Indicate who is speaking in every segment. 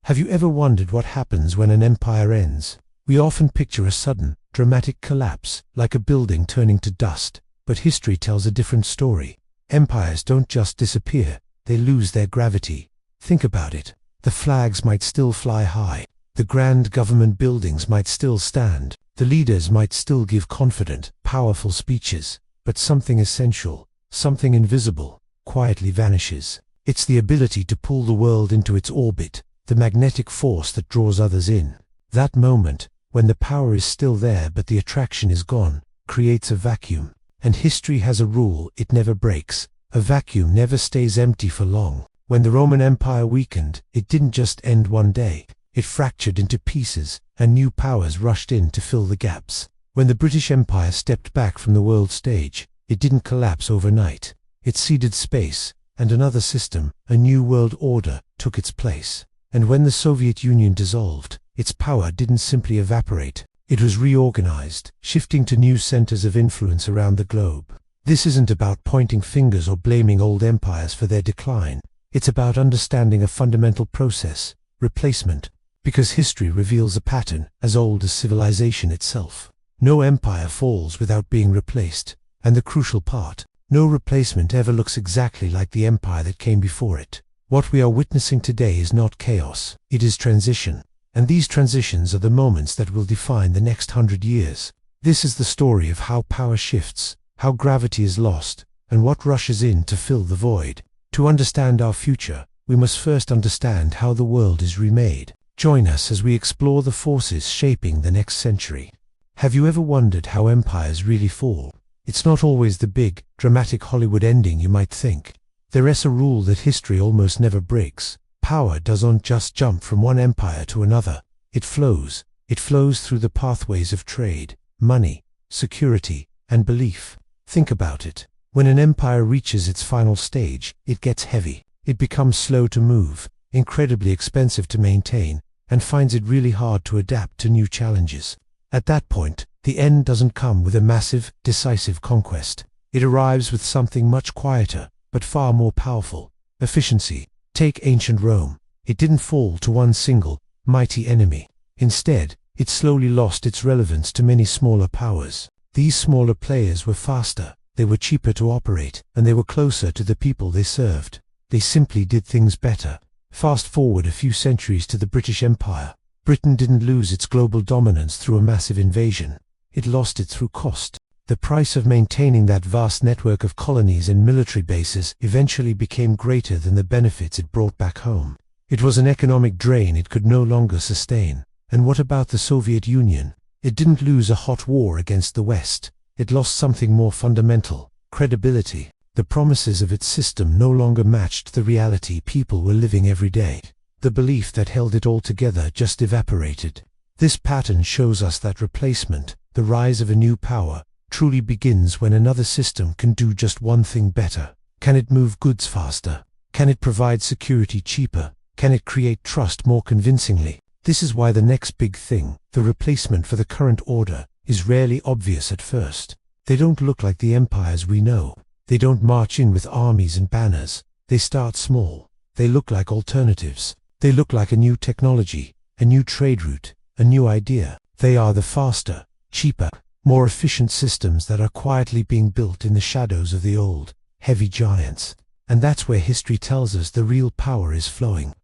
Speaker 1: Have you ever wondered what happens when an empire ends? We often picture a sudden, dramatic collapse, like a building turning to dust. But history tells a different story. Empires don't just disappear, they lose their gravity. Think about it. The flags might still fly high. The grand government buildings might still stand. The leaders might still give confident, powerful speeches. But something essential, something invisible, quietly vanishes. It's the ability to pull the world into its orbit, the magnetic force that draws others in. That moment, when the power is still there but the attraction is gone, creates a vacuum. And history has a rule: it never breaks. A vacuum never stays empty for long. When the Roman Empire weakened, it didn't just end one day. It fractured into pieces, and new powers rushed in to fill the gaps. When the British Empire stepped back from the world stage, it didn't collapse overnight. It ceded space, and another system, a new world order, took its place. And when the Soviet Union dissolved, its power didn't simply evaporate. It was reorganized, shifting to new centers of influence around the globe. This isn't about pointing fingers or blaming old empires for their decline. It's about understanding a fundamental process: replacement. Because history reveals a pattern as old as civilization itself. No empire falls without being replaced. And the crucial part: no replacement ever looks exactly like the empire that came before it. What we are witnessing today is not chaos, it is transition. And these transitions are the moments that will define the next 100 years. This is the story of how power shifts, how gravity is lost, and what rushes in to fill the void. To understand our future, we must first understand how the world is remade. Join us as we explore the forces shaping the next century. Have you ever wondered how empires really fall? It's not always the big, dramatic Hollywood ending you might think. There is a rule that history almost never breaks. Power doesn't just jump from one empire to another. It flows. It flows through the pathways of trade, money, security, and belief. Think about it. When an empire reaches its final stage, it gets heavy. It becomes slow to move, incredibly expensive to maintain, and finds it really hard to adapt to new challenges. At that point, the end doesn't come with a massive, decisive conquest. It arrives with something much quieter, but far more powerful: efficiency. Take ancient Rome. It didn't fall to one single, mighty enemy. Instead, it slowly lost its relevance to many smaller powers. These smaller players were faster, they were cheaper to operate, and they were closer to the people they served. They simply did things better. Fast forward a few centuries to the British Empire. Britain didn't lose its global dominance through a massive invasion. It lost it through cost. The price of maintaining that vast network of colonies and military bases eventually became greater than the benefits it brought back home. It was an economic drain it could no longer sustain. And what about the Soviet Union? It didn't lose a hot war against the West. It lost something more fundamental: credibility. The promises of its system no longer matched the reality people were living every day. The belief that held it all together just evaporated. This pattern shows us that replacement, the rise of a new power, truly begins when another system can do just one thing better. Can it move goods faster? Can it provide security cheaper? Can it create trust more convincingly? This is why the next big thing, the replacement for the current order, is rarely obvious at first. They don't look like the empires we know. They don't march in with armies and banners. They start small. They look like alternatives. They look like a new technology, a new trade route, a new idea. They are the faster, cheaper, more efficient systems that are quietly being built in the shadows of the old, heavy giants. And that's where history tells us the real power is flowing.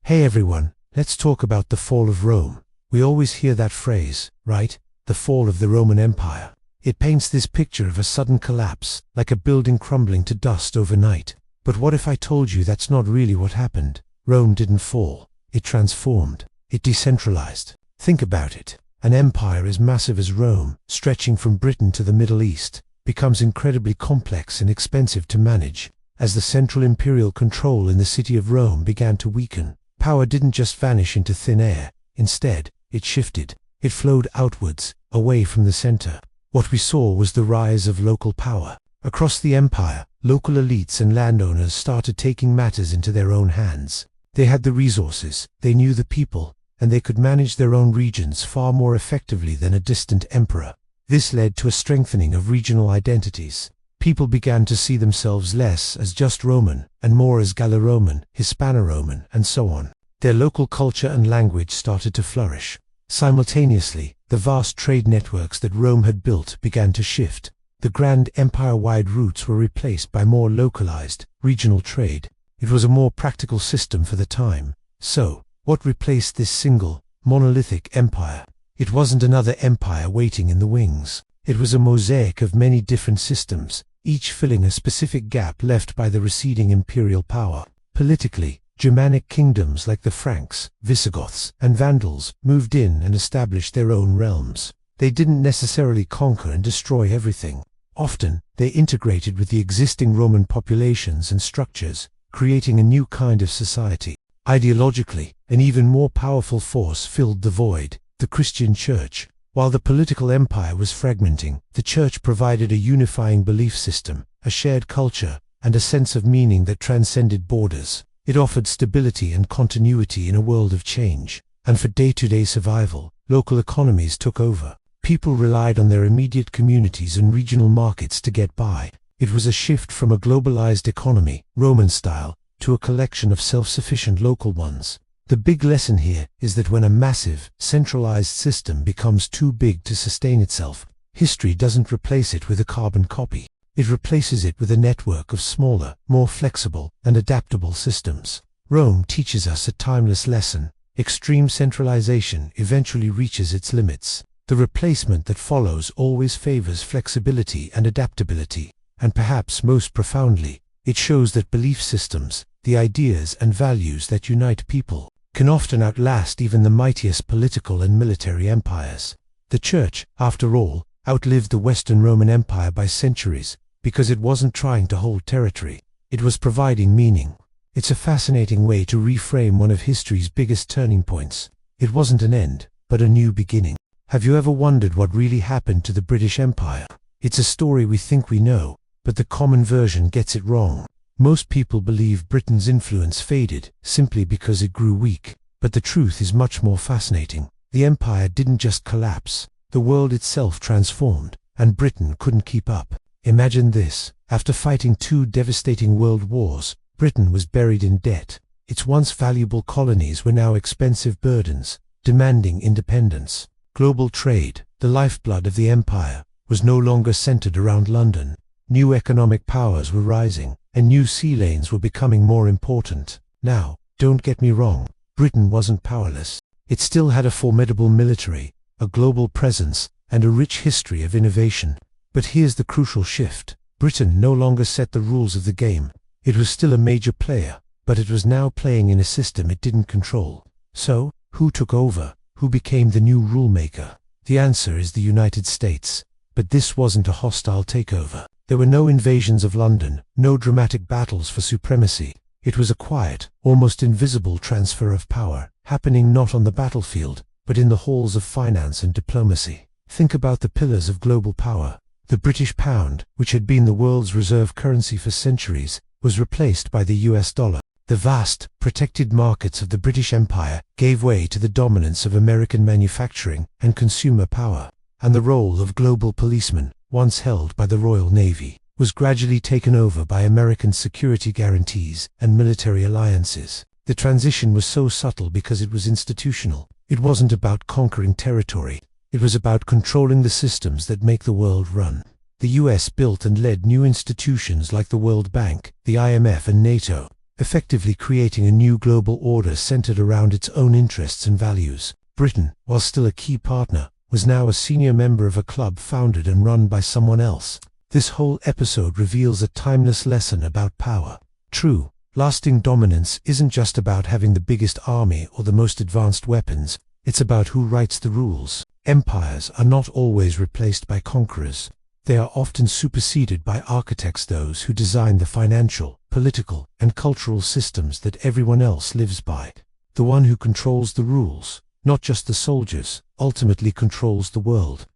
Speaker 1: Hey everyone, let's talk about the fall of Rome. We always hear that phrase, right? The fall of the Roman Empire. It paints this picture of a sudden collapse, like a building crumbling to dust overnight. But what if I told you that's not really what happened? Rome didn't fall. It transformed. It decentralized. Think about it. An empire as massive as Rome, stretching from Britain to the Middle East, becomes incredibly complex and expensive to manage. As the central imperial control in the city of Rome began to weaken, power didn't just vanish into thin air. Instead, it shifted. It flowed outwards, away from the center. What we saw was the rise of local power. Across the empire, local elites and landowners started taking matters into their own hands. They had the resources, they knew the people, and they could manage their own regions far more effectively than a distant emperor. This led to a strengthening of regional identities. People began to see themselves less as just Roman, and more as Gallo-Roman, Hispano-Roman, and so on. Their local culture and language started to flourish. Simultaneously, the vast trade networks that Rome had built began to shift. The grand empire-wide routes were replaced by more localized, regional trade. It was a more practical system for the time. So, what replaced this single, monolithic empire? It wasn't another empire waiting in the wings. It was a mosaic of many different systems, each filling a specific gap left by the receding imperial power. Politically, Germanic kingdoms like the Franks, Visigoths, and Vandals moved in and established their own realms. They didn't necessarily conquer and destroy everything. Often, they integrated with the existing Roman populations and structures, creating a new kind of society. Ideologically, an even more powerful force filled the void: the Christian Church. While the political empire was fragmenting, the Church provided a unifying belief system, a shared culture, and a sense of meaning that transcended borders. It offered stability and continuity in a world of change. And for day-to-day survival, local economies took over. People relied on their immediate communities and regional markets to get by. It was a shift from a globalized economy, Roman style, to a collection of self-sufficient local ones. The big lesson here is that when a massive, centralized system becomes too big to sustain itself, history doesn't replace it with a carbon copy. It replaces it with a network of smaller, more flexible, and adaptable systems. Rome teaches us a timeless lesson: extreme centralization eventually reaches its limits. The replacement that follows always favors flexibility and adaptability. And perhaps most profoundly, it shows that belief systems, the ideas and values that unite people, can often outlast even the mightiest political and military empires. The Church, after all, outlived the Western Roman Empire by centuries, because it wasn't trying to hold territory. It was providing meaning. It's a fascinating way to reframe one of history's biggest turning points. It wasn't an end, but a new beginning. Have you ever wondered what really happened to the British Empire? It's a story we think we know, but the common version gets it wrong. Most people believe Britain's influence faded simply because it grew weak. But the truth is much more fascinating. The empire didn't just collapse. The world itself transformed, and Britain couldn't keep up. Imagine this: after fighting 2 devastating world wars, Britain was buried in debt. Its once valuable colonies were now expensive burdens, demanding independence. Global trade, the lifeblood of the empire, was no longer centered around London. New economic powers were rising, and new sea lanes were becoming more important. Now, don't get me wrong, Britain wasn't powerless. It still had a formidable military, a global presence, and a rich history of innovation. But here's the crucial shift. Britain no longer set the rules of the game. It was still a major player, but it was now playing in a system it didn't control. So, who took over? Who became the new rule maker? The answer is the United States. But this wasn't a hostile takeover. There were no invasions of London, no dramatic battles for supremacy. It was a quiet, almost invisible transfer of power, happening not on the battlefield, but in the halls of finance and diplomacy. Think about the pillars of global power. The British pound, which had been the world's reserve currency for centuries, was replaced by the US dollar. The vast, protected markets of the British Empire gave way to the dominance of American manufacturing and consumer power. And the role of global policeman, once held by the Royal Navy, was gradually taken over by American security guarantees and military alliances. The transition was so subtle because it was institutional. It wasn't about conquering territory. It was about controlling the systems that make the world run. The US built and led new institutions like the World Bank, the IMF and NATO, effectively creating a new global order centered around its own interests and values. Britain, while still a key partner, was now a senior member of a club founded and run by someone else. This whole episode reveals a timeless lesson about power. True, lasting dominance isn't just about having the biggest army or the most advanced weapons. It's about who writes the rules. Empires are not always replaced by conquerors. They are often superseded by architects, those who design the financial, political, and cultural systems that everyone else lives by. The one who controls the rules, not just the soldiers, ultimately controls the world.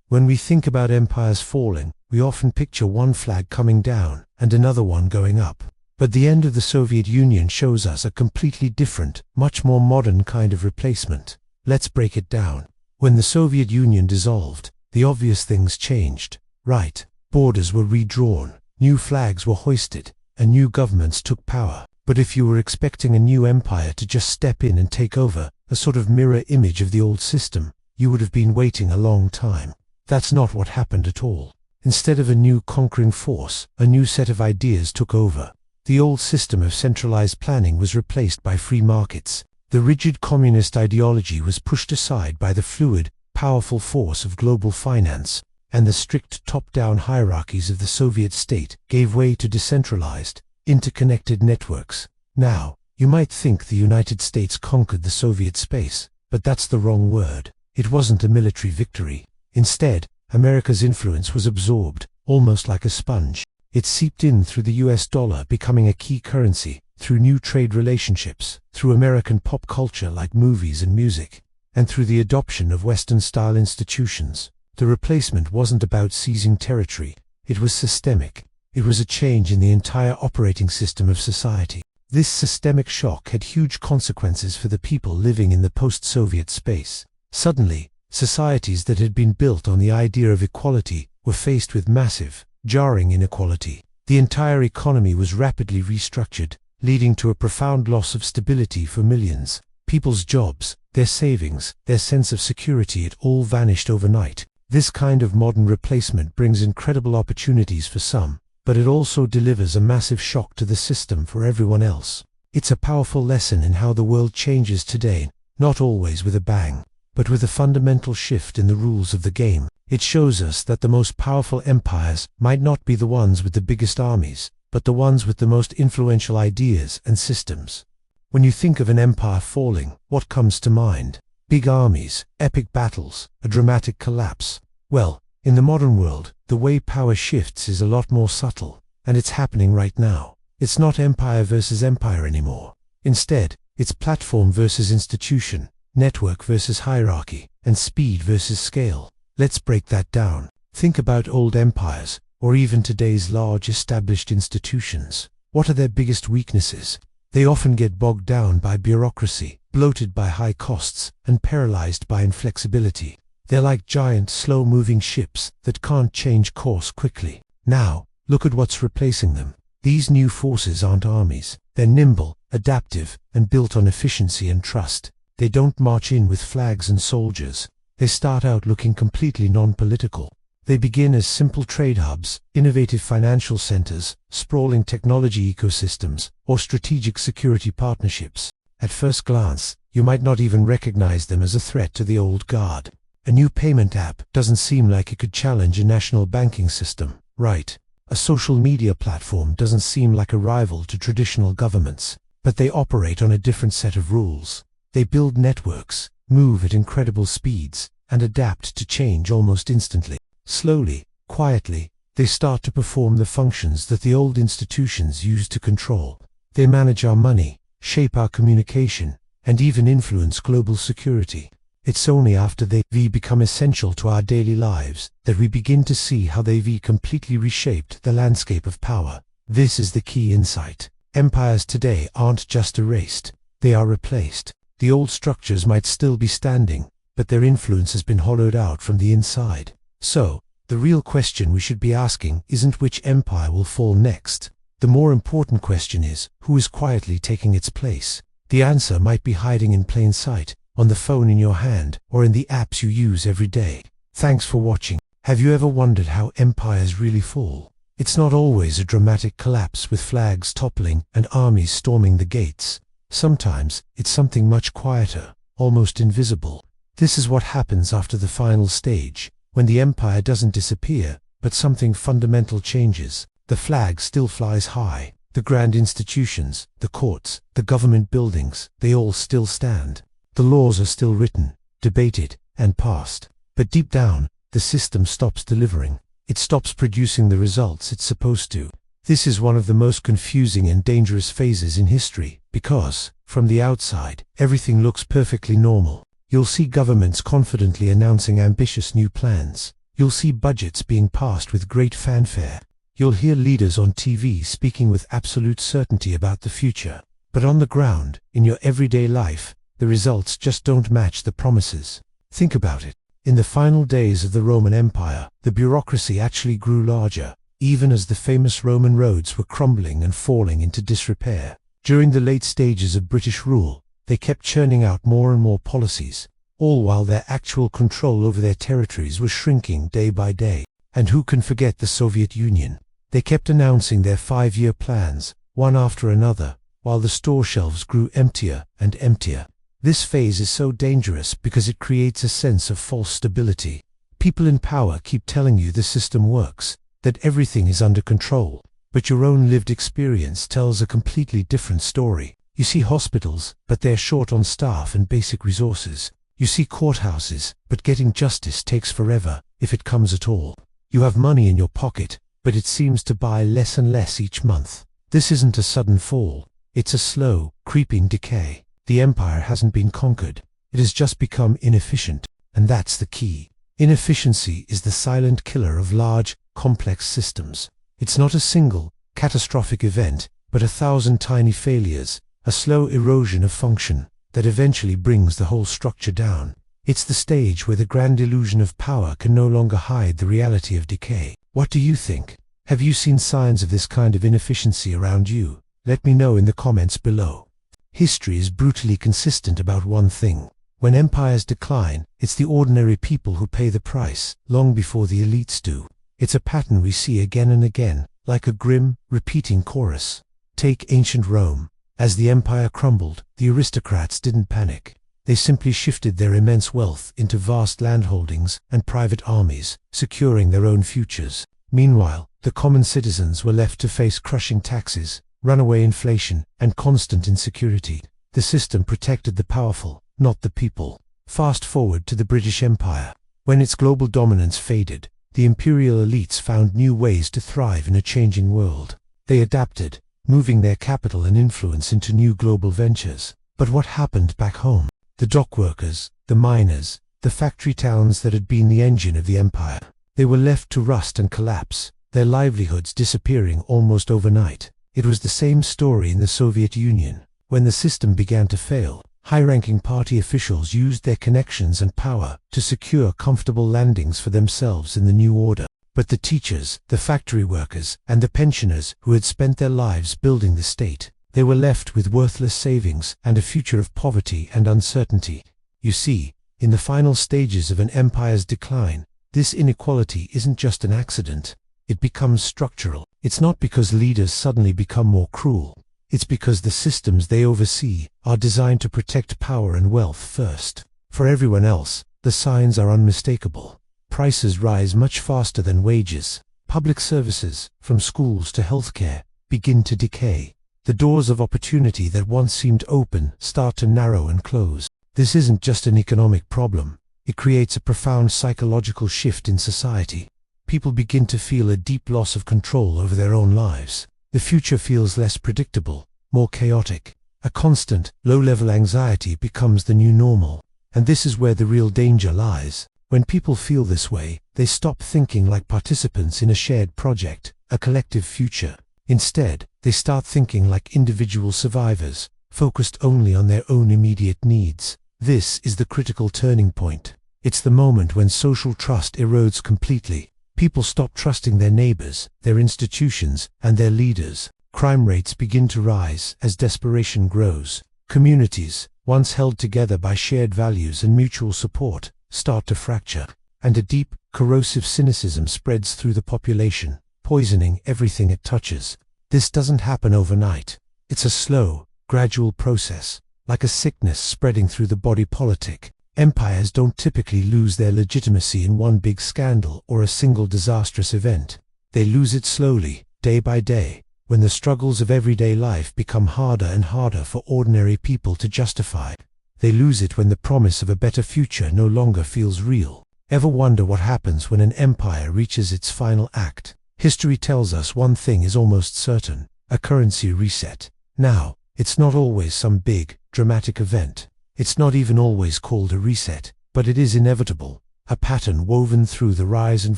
Speaker 1: When we think about empires falling, we often picture one flag coming down and another one going up. But the end of the Soviet Union shows us a completely different, much more modern kind of replacement. Let's break it down. When the Soviet Union dissolved, the obvious things changed. Right, borders were redrawn, new flags were hoisted, and new governments took power. But if you were expecting a new empire to just step in and take over, a sort of mirror image of the old system, you would have been waiting a long time. That's not what happened at all. Instead of a new conquering force, a new set of ideas took over. The old system of centralized planning was replaced by free markets. The rigid communist ideology was pushed aside by the fluid, powerful force of global finance, and the strict top-down hierarchies of the Soviet state gave way to decentralized, interconnected networks. Now, you might think the United States conquered the Soviet space, but that's the wrong word. It wasn't a military victory. Instead, America's influence was absorbed, almost like a sponge. It seeped in through the US dollar becoming a key currency, through new trade relationships, through American pop culture like movies and music, and through the adoption of Western-style institutions. The replacement wasn't about seizing territory. It was systemic. It was a change in the entire operating system of society. This systemic shock had huge consequences for the people living in the post-Soviet space. Suddenly, societies that had been built on the idea of equality were faced with massive, jarring inequality. The entire economy was rapidly restructured, leading to a profound loss of stability for millions. People's jobs, their savings, their sense of security, it all vanished overnight. This kind of modern replacement brings incredible opportunities for some, but it also delivers a massive shock to the system for everyone else. It's a powerful lesson in how the world changes today, not always with a bang, but with a fundamental shift in the rules of the game. It shows us that the most powerful empires might not be the ones with the biggest armies, but the ones with the most influential ideas and systems. When you think of an empire falling, what comes to mind? Big armies, epic battles, a dramatic collapse. Well, in the modern world, the way power shifts is a lot more subtle, and it's happening right now. It's not empire versus empire anymore. Instead, it's platform versus institution, network versus hierarchy, and speed versus scale. Let's break that down. Think about old empires, or even today's large established institutions. What are their biggest weaknesses? They often get bogged down by bureaucracy, bloated by high costs, and paralyzed by inflexibility. They're like giant, slow-moving ships that can't change course quickly. Now, look at what's replacing them. These new forces aren't armies. They're nimble, adaptive, and built on efficiency and trust. They don't march in with flags and soldiers. They start out looking completely non-political. They begin as simple trade hubs, innovative financial centers, sprawling technology ecosystems, or strategic security partnerships. At first glance, you might not even recognize them as a threat to the old guard. A new payment app doesn't seem like it could challenge a national banking system, right? A social media platform doesn't seem like a rival to traditional governments, but they operate on a different set of rules. They build networks, move at incredible speeds, and adapt to change almost instantly. Slowly, quietly, they start to perform the functions that the old institutions used to control. They manage our money, shape our communication, and even influence global security. It's only after they've become essential to our daily lives that we begin to see how they've completely reshaped the landscape of power. This is the key insight. Empires today aren't just erased, they are replaced. The old structures might still be standing, but their influence has been hollowed out from the inside. So, the real question we should be asking isn't which empire will fall next. The more important question is, who is quietly taking its place? The answer might be hiding in plain sight, on the phone in your hand, or in the apps you use every day. Thanks for watching. Have you ever wondered how empires really fall? It's not always a dramatic collapse with flags toppling and armies storming the gates. Sometimes, it's something much quieter, almost invisible. This is what happens after the final stage, when the empire doesn't disappear, but something fundamental changes. The flag still flies high. The grand institutions, the courts, the government buildings, they all still stand. The laws are still written, debated, and passed. But deep down, the system stops delivering. It stops producing the results it's supposed to. This is one of the most confusing and dangerous phases in history, because, from the outside, everything looks perfectly normal. You'll see governments confidently announcing ambitious new plans. You'll see budgets being passed with great fanfare. You'll hear leaders on TV speaking with absolute certainty about the future. But on the ground, in your everyday life, the results just don't match the promises. Think about it. In the final days of the Roman Empire, the bureaucracy actually grew larger, even as the famous Roman roads were crumbling and falling into disrepair. During the late stages of British rule, they kept churning out more and more policies, all while their actual control over their territories was shrinking day by day. And who can forget the Soviet Union? They kept announcing their 5-year plans, one after another, while the store shelves grew emptier and emptier. This phase is so dangerous because it creates a sense of false stability. People in power keep telling you the system works, that everything is under control, but your own lived experience tells a completely different story. You see hospitals, but they're short on staff and basic resources. You see courthouses, but getting justice takes forever, if it comes at all. You have money in your pocket, but it seems to buy less and less each month. This isn't a sudden fall. It's a slow, creeping decay. The empire hasn't been conquered. It has just become inefficient, and that's the key. Inefficiency is the silent killer of large, complex systems. It's not a single, catastrophic event, but 1,000 tiny failures, a slow erosion of function, that eventually brings the whole structure down. It's the stage where the grand illusion of power can no longer hide the reality of decay. What do you think? Have you seen signs of this kind of inefficiency around you? Let me know in the comments below. History is brutally consistent about one thing. When empires decline, it's the ordinary people who pay the price, long before the elites do. It's a pattern we see again and again, like a grim, repeating chorus. Take ancient Rome. As the empire crumbled, the aristocrats didn't panic. They simply shifted their immense wealth into vast landholdings and private armies, securing their own futures. Meanwhile, the common citizens were left to face crushing taxes, runaway inflation, and constant insecurity. The system protected the powerful, not the people. Fast forward to the British Empire. When its global dominance faded, the imperial elites found new ways to thrive in a changing world. They adapted, moving their capital and influence into new global ventures. But what happened back home? The dockworkers, the miners, the factory towns that had been the engine of the empire. They were left to rust and collapse, their livelihoods disappearing almost overnight. It was the same story in the Soviet Union. When the system began to fail, high-ranking party officials used their connections and power to secure comfortable landings for themselves in the new order. But the teachers, the factory workers, and the pensioners who had spent their lives building the state, they were left with worthless savings and a future of poverty and uncertainty. You see, in the final stages of an empire's decline, this inequality isn't just an accident. It becomes structural. It's not because leaders suddenly become more cruel. It's because the systems they oversee are designed to protect power and wealth first. For everyone else, the signs are unmistakable. Prices rise much faster than wages. Public services, from schools to healthcare, begin to decay. The doors of opportunity that once seemed open start to narrow and close. This isn't just an economic problem. It creates a profound psychological shift in society. People begin to feel a deep loss of control over their own lives. The future feels less predictable, more chaotic. A constant, low-level anxiety becomes the new normal. And this is where the real danger lies. When people feel this way, they stop thinking like participants in a shared project, a collective future. Instead, they start thinking like individual survivors, focused only on their own immediate needs. This is the critical turning point. It's the moment when social trust erodes completely. People stop trusting their neighbors, their institutions, and their leaders. Crime rates begin to rise as desperation grows. Communities, once held together by shared values and mutual support, start to fracture. And a deep, corrosive cynicism spreads through the population, poisoning everything it touches. This doesn't happen overnight. It's a slow, gradual process, like a sickness spreading through the body politic. Empires don't typically lose their legitimacy in one big scandal or a single disastrous event. They lose it slowly, day by day, when the struggles of everyday life become harder and harder for ordinary people to justify. They lose it when the promise of a better future no longer feels real. Ever wonder what happens when an empire reaches its final act? History tells us one thing is almost certain: a currency reset. Now, it's not always some big, dramatic event. It's not even always called a reset, but it is inevitable, a pattern woven through the rise and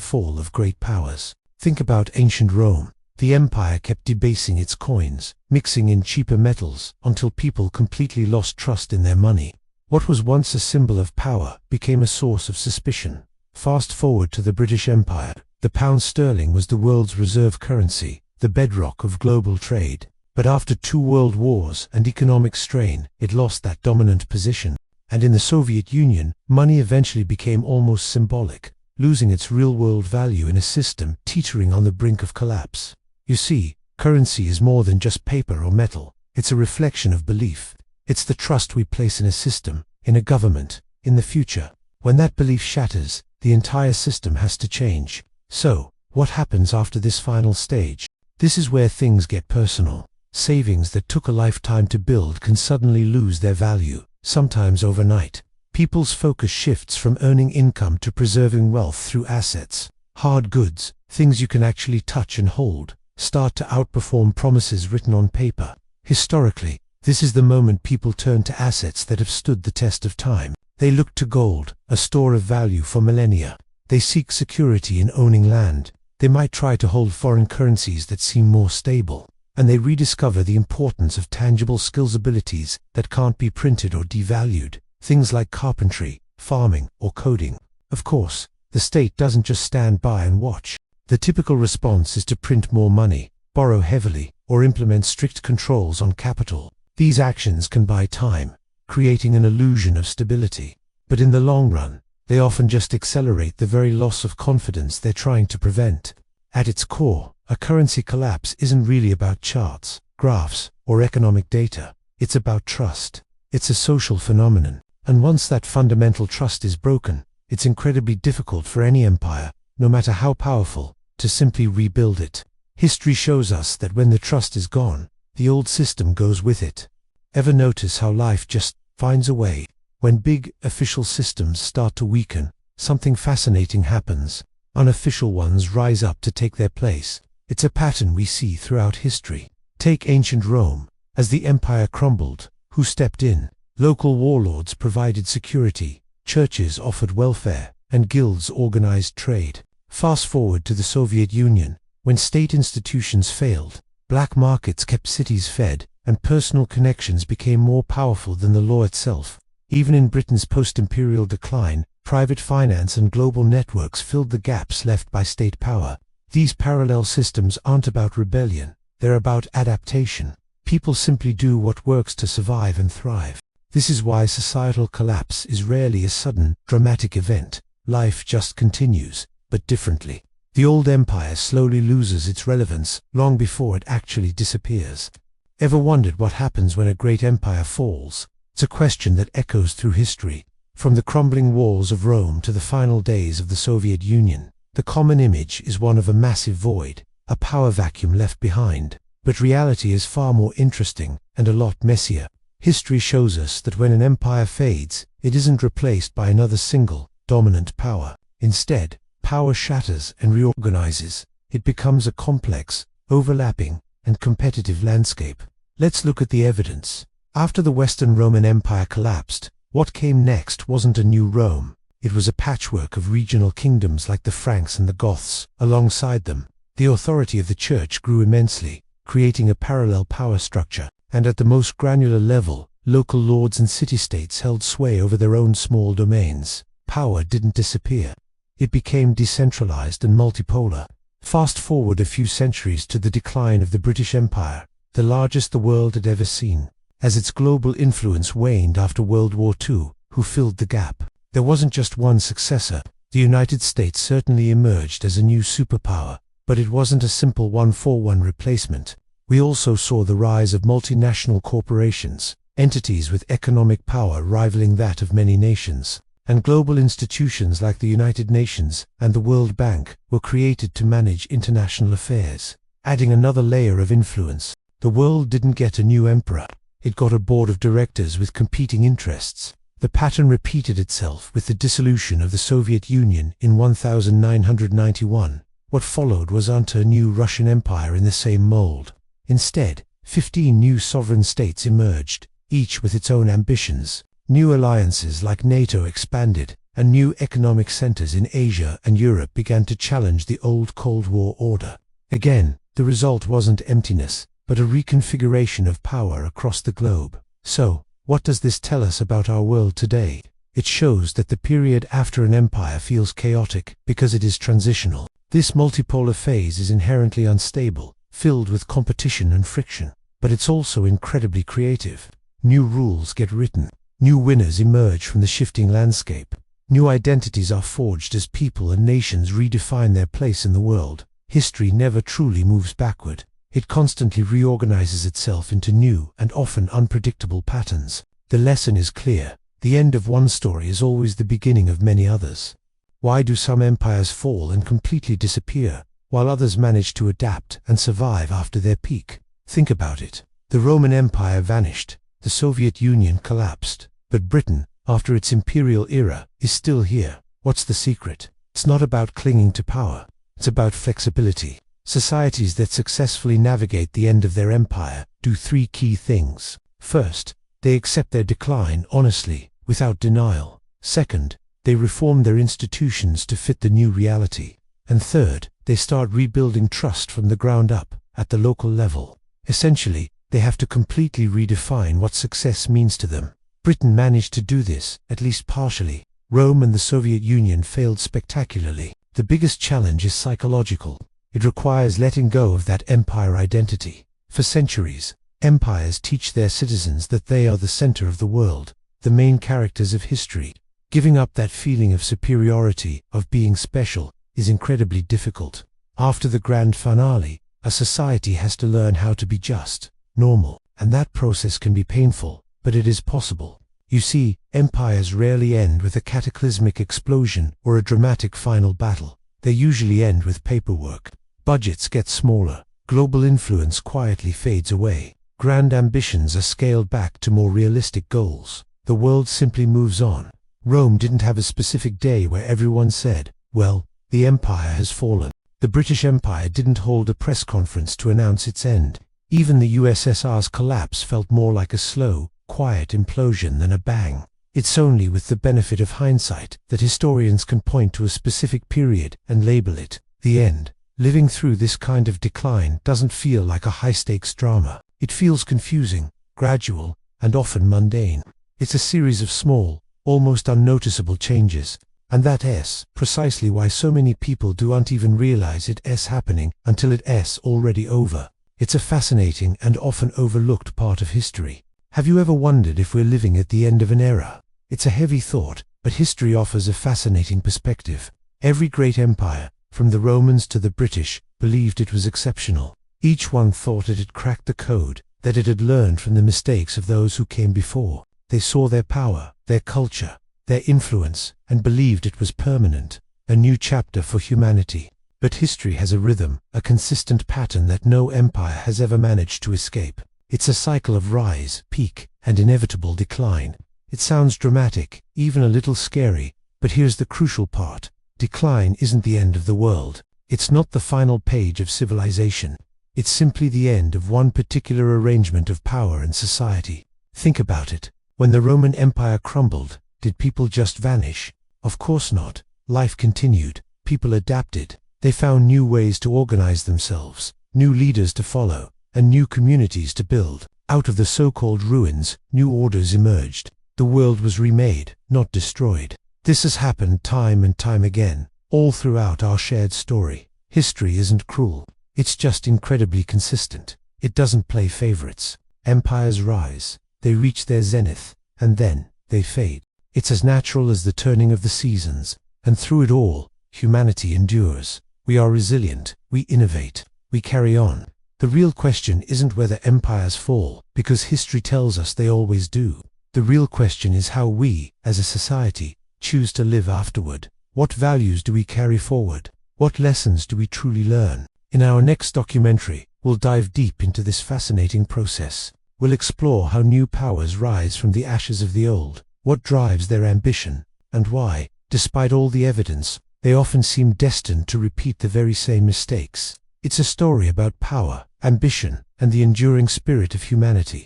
Speaker 1: fall of great powers. Think about ancient Rome. The empire kept debasing its coins, mixing in cheaper metals, until people completely lost trust in their money. What was once a symbol of power became a source of suspicion. Fast forward to the British Empire. The pound sterling was the world's reserve currency, the bedrock of global trade. But after 2 world wars and economic strain, it lost that dominant position. And in the Soviet Union, money eventually became almost symbolic, losing its real-world value in a system teetering on the brink of collapse. You see, currency is more than just paper or metal. It's a reflection of belief. It's the trust we place in a system, in a government, in the future. When that belief shatters, the entire system has to change. So, what happens after this final stage? This is where things get personal. Savings that took a lifetime to build can suddenly lose their value, sometimes overnight. People's focus shifts from earning income to preserving wealth through assets. Hard goods, things you can actually touch and hold, start to outperform promises written on paper. Historically, this is the moment people turn to assets that have stood the test of time. They look to gold, a store of value for millennia. They seek security in owning land. They might try to hold foreign currencies that seem more stable. And they rediscover the importance of tangible skills, abilities that can't be printed or devalued. Things like carpentry, farming, or coding. Of course, the state doesn't just stand by and watch. The typical response is to print more money, borrow heavily, or implement strict controls on capital. These actions can buy time, creating an illusion of stability. But in the long run, they often just accelerate the very loss of confidence they're trying to prevent. At its core, a currency collapse isn't really about charts, graphs, or economic data. It's about trust. It's a social phenomenon. And once that fundamental trust is broken, it's incredibly difficult for any empire, no matter how powerful, to simply rebuild it. History shows us that when the trust is gone, the old system goes with it. Ever notice how life just finds a way? When big, official systems start to weaken, something fascinating happens. Unofficial ones rise up to take their place. It's a pattern we see throughout history. Take ancient Rome. As the empire crumbled, who stepped in? Local warlords provided security, churches offered welfare, and guilds organized trade. Fast forward to the Soviet Union. When state institutions failed, black markets kept cities fed, and personal connections became more powerful than the law itself. Even in Britain's post-imperial decline, private finance and global networks filled the gaps left by state power. These parallel systems aren't about rebellion, they're about adaptation. People simply do what works to survive and thrive. This is why societal collapse is rarely a sudden, dramatic event. Life just continues, but differently. The old empire slowly loses its relevance long before it actually disappears. Ever wondered what happens when a great empire falls? It's a question that echoes through history. From the crumbling walls of Rome to the final days of the Soviet Union, the common image is one of a massive void, a power vacuum left behind. But reality is far more interesting and a lot messier. History shows us that when an empire fades, it isn't replaced by another single, dominant power. Instead, power shatters and reorganizes. It becomes a complex, overlapping, and competitive landscape. Let's look at the evidence. After the Western Roman Empire collapsed, what came next wasn't a new Rome. It was a patchwork of regional kingdoms like the Franks and the Goths. Alongside them, the authority of the church grew immensely, creating a parallel power structure. And at the most granular level, local lords and city-states held sway over their own small domains. Power didn't disappear. It became decentralized and multipolar. Fast forward a few centuries to the decline of the British Empire, the largest the world had ever seen. As its global influence waned after World War II, who filled the gap? There wasn't just one successor. The United States certainly emerged as a new superpower, but it wasn't a simple one-for-one replacement. We also saw the rise of multinational corporations, entities with economic power rivaling that of many nations. And global institutions like the United Nations and the World Bank were created to manage international affairs, adding another layer of influence. The world didn't get a new emperor. It got a board of directors with competing interests. The pattern repeated itself with the dissolution of the Soviet Union in 1991. What followed wasn't a new Russian empire in the same mold. Instead, 15 new sovereign states emerged, each with its own ambitions. New alliances like NATO expanded, and new economic centers in Asia and Europe began to challenge the old Cold War order. Again, the result wasn't emptiness, but a reconfiguration of power across the globe. So, what does this tell us about our world today? It shows that the period after an empire feels chaotic because it is transitional. This multipolar phase is inherently unstable, filled with competition and friction. but it's also incredibly creative. New rules get written. New winners emerge from the shifting landscape. New identities are forged as people and nations redefine their place in the world. History never truly moves backward. It constantly reorganizes itself into new and often unpredictable patterns. The lesson is clear. The end of one story is always the beginning of many others. Why do some empires fall and completely disappear, while others manage to adapt and survive after their peak? Think about it. The Roman Empire vanished. The Soviet Union collapsed. But Britain, after its imperial era, is still here. What's the secret? It's not about clinging to power. It's about flexibility. Societies that successfully navigate the end of their empire do three key things. First, they accept their decline honestly, without denial. Second, they reform their institutions to fit the new reality. And third, they start rebuilding trust from the ground up, at the local level. Essentially, they have to completely redefine what success means to them. Britain managed to do this, at least partially. Rome and the Soviet Union failed spectacularly. The biggest challenge is psychological. It requires letting go of that empire identity. For centuries, empires teach their citizens that they are the center of the world, the main characters of history. Giving up that feeling of superiority, of being special, is incredibly difficult. After the grand finale, a society has to learn how to be just, normal, and that process can be painful, but it is possible. You see, empires rarely end with a cataclysmic explosion or a dramatic final battle. They usually end with paperwork. Budgets get smaller. Global influence quietly fades away. Grand ambitions are scaled back to more realistic goals. The world simply moves on. Rome didn't have a specific day where everyone said, well, the empire has fallen. The British Empire didn't hold a press conference to announce its end. Even the USSR's collapse felt more like a slow, quiet implosion than a bang. It's only with the benefit of hindsight that historians can point to a specific period and label it the end. Living through this kind of decline doesn't feel like a high-stakes drama. It feels confusing, gradual, and often mundane. It's a series of small, almost unnoticeable changes, and that's precisely why so many people don't even realize it's happening until it's already over. It's a fascinating and often overlooked part of history. Have you ever wondered if we're living at the end of an era? It's a heavy thought, but history offers a fascinating perspective. Every great empire, from the Romans to the British, believed it was exceptional. Each one thought it had cracked the code, that it had learned from the mistakes of those who came before. They saw their power, their culture, their influence, and believed it was permanent, a new chapter for humanity. But history has a rhythm, a consistent pattern that no empire has ever managed to escape. It's a cycle of rise, peak, and inevitable decline. It sounds dramatic, even a little scary, but here's the crucial part. Decline isn't the end of the world. It's not the final page of civilization. It's simply the end of one particular arrangement of power and society. Think about it. When the Roman Empire crumbled, did people just vanish? Of course not. Life continued. People adapted. They found new ways to organize themselves, new leaders to follow, and new communities to build. Out of the so-called ruins, new orders emerged. The world was remade, not destroyed. This has happened time and time again, all throughout our shared story. History isn't cruel. It's just incredibly consistent. It doesn't play favorites. Empires rise, they reach their zenith, and then they fade. It's as natural as the turning of the seasons, and through it all, humanity endures. We are resilient, we innovate, we carry on. The real question isn't whether empires fall, because history tells us they always do. The real question is how we, as a society, choose to live afterward. What values do we carry forward? What lessons do we truly learn? In our next documentary, we'll dive deep into this fascinating process. We'll explore how new powers rise from the ashes of the old, what drives their ambition, and why, despite all the evidence, they often seem destined to repeat the very same mistakes. It's a story about power, ambition, and the enduring spirit of humanity.